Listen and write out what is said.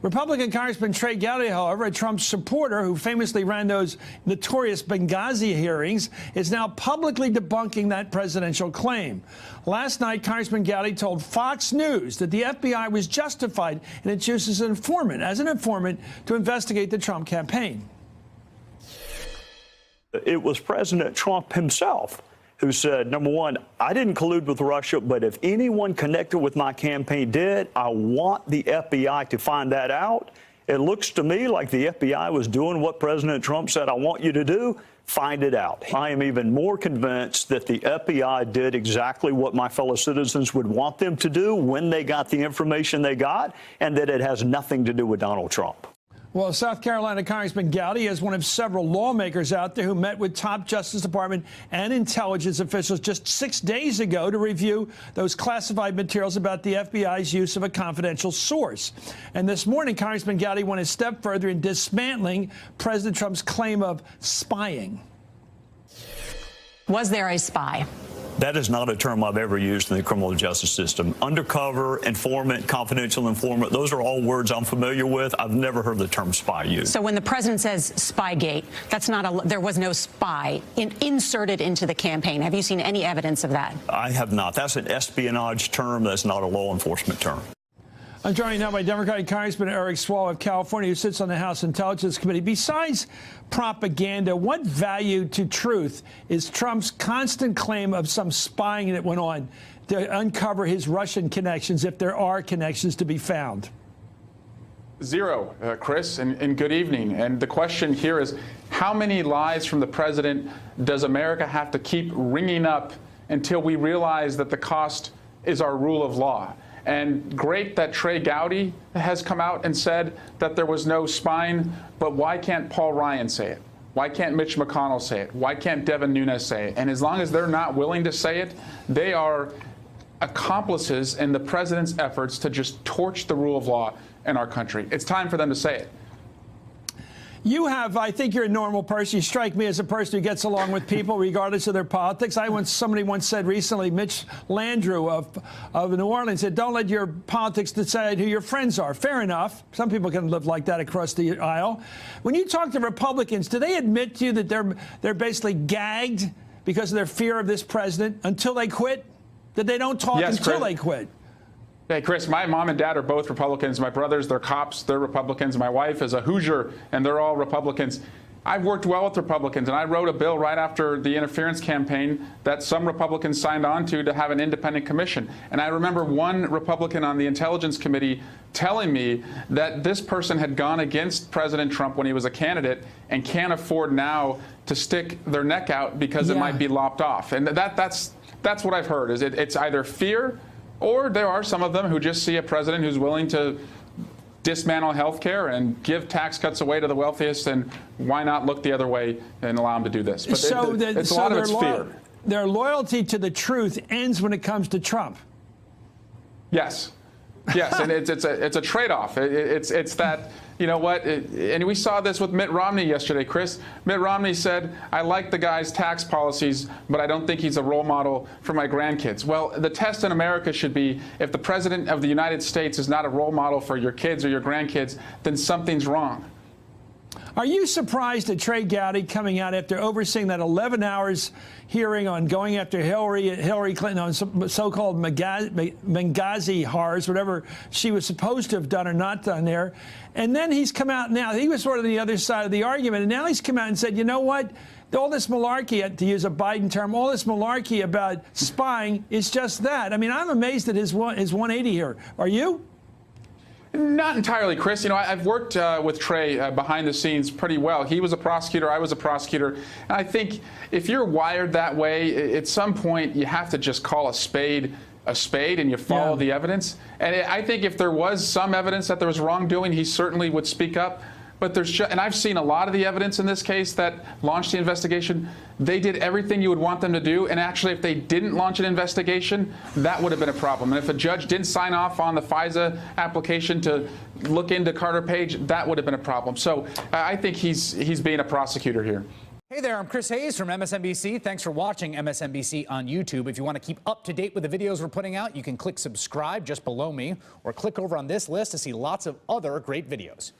Republican Congressman Trey Gowdy, however, a Trump supporter who famously ran those notorious Benghazi hearings, is now publicly debunking that presidential claim. Last night, Congressman Gowdy told Fox News that the FBI was justified in its use as an informant to investigate the Trump campaign. It was President Trump himself who said, number one, I didn't collude with Russia, but if anyone connected with my campaign did, I want the FBI to find that out. It looks to me like the FBI was doing what President Trump said, I want you to do, find it out. I am even more convinced that the FBI did exactly what my fellow citizens would want them to do when they got the information they got, and that it has nothing to do with Donald Trump. Well, South Carolina Congressman Gowdy is one of several lawmakers out there who met with top Justice Department and intelligence officials just 6 days ago to review those classified materials about the FBI's use of a confidential source. And this morning, Congressman Gowdy went a step further in dismantling President Trump's claim of spying. Was there a spy? That is not a term I've ever used in the criminal justice system. Undercover, informant, confidential informant, those are all words I'm familiar with. I've never heard the term spy used. So when the president says Spygate, that's not there was no spy inserted into the campaign. Have you seen any evidence of that? I have not. That's an espionage term. That's not a law enforcement term. I'm joined now by Democratic Congressman Eric Swalwell of California, who sits on the House Intelligence Committee. Besides propaganda, what value to truth is Trump's constant claim of some spying that went on to uncover his Russian connections, if there are connections to be found? Zero, Chris, and good evening. And the question here is, how many lies from the president does America have to keep ringing up until we realize that the cost is our rule of law? And great that Trey Gowdy has come out and said that there was no spying, but why can't Paul Ryan say it? Why can't Mitch McConnell say it? Why can't Devin Nunes say it? And as long as they're not willing to say it, they are accomplices in the president's efforts to just torch the rule of law in our country. It's time for them to say it. I think you're a normal person. You strike me as a person who gets along with people regardless of their politics. Somebody once said recently, Mitch Landrieu of New Orleans said, don't let your politics decide who your friends are. Fair enough. Some people can live like that across the aisle. When you talk to Republicans, do they admit to you that they're basically gagged because of their fear of this president until they quit? That they don't talk until they quit? Hey, Chris, my mom and dad are both Republicans. My brothers, they're cops, they're Republicans. My wife is a Hoosier, and they're all Republicans. I've worked well with Republicans, and I wrote a bill right after the interference campaign that some Republicans signed on to have an independent commission. And I remember one Republican on the Intelligence Committee telling me that this person had gone against President Trump when he was a candidate and can't afford now to stick their neck out because it might be lopped off. And that's what I've heard, is it's either fear, or there are some of them who just see a president who's willing to dismantle health care and give tax cuts away to the wealthiest, and why not look the other way and allow them to do this? But a lot of it's fear. Their loyalty to the truth ends when it comes to Trump. Yes. Yes, and it's a trade-off. It's that, you know what, and we saw this with Mitt Romney yesterday, Chris. Mitt Romney said, I like the guy's tax policies, but I don't think he's a role model for my grandkids. Well, the test in America should be, if the president of the United States is not a role model for your kids or your grandkids, then something's wrong. Are you surprised at Trey Gowdy coming out after overseeing that 11 hours hearing on going after Hillary Clinton on some so-called Benghazi horrors, whatever she was supposed to have done or not done there? And then he's come out now. He was sort of the other side of the argument, and now he's come out and said, you know what? All this malarkey, to use a Biden term, all this malarkey about spying is just that. I mean, I'm amazed at his 180 here. Are you? Not entirely, Chris. You know, I've worked with Trey behind the scenes pretty well. He was a prosecutor. I was a prosecutor. And I think if you're wired that way, at some point you have to just call a spade and you follow the evidence. And I think if there was some evidence that there was wrongdoing, he certainly would speak up. But and I've seen a lot of the evidence in this case that launched the investigation. They did everything you would want them to do. And actually, if they didn't launch an investigation, that would have been a problem. And if a judge didn't sign off on the FISA application to look into Carter Page, that would have been a problem. So I think he's being a prosecutor here. Hey there, I'm Chris Hayes from MSNBC. Thanks for watching MSNBC on YouTube. If you want to keep up to date with the videos we're putting out, you can click subscribe just below me or click over on this list to see lots of other great videos.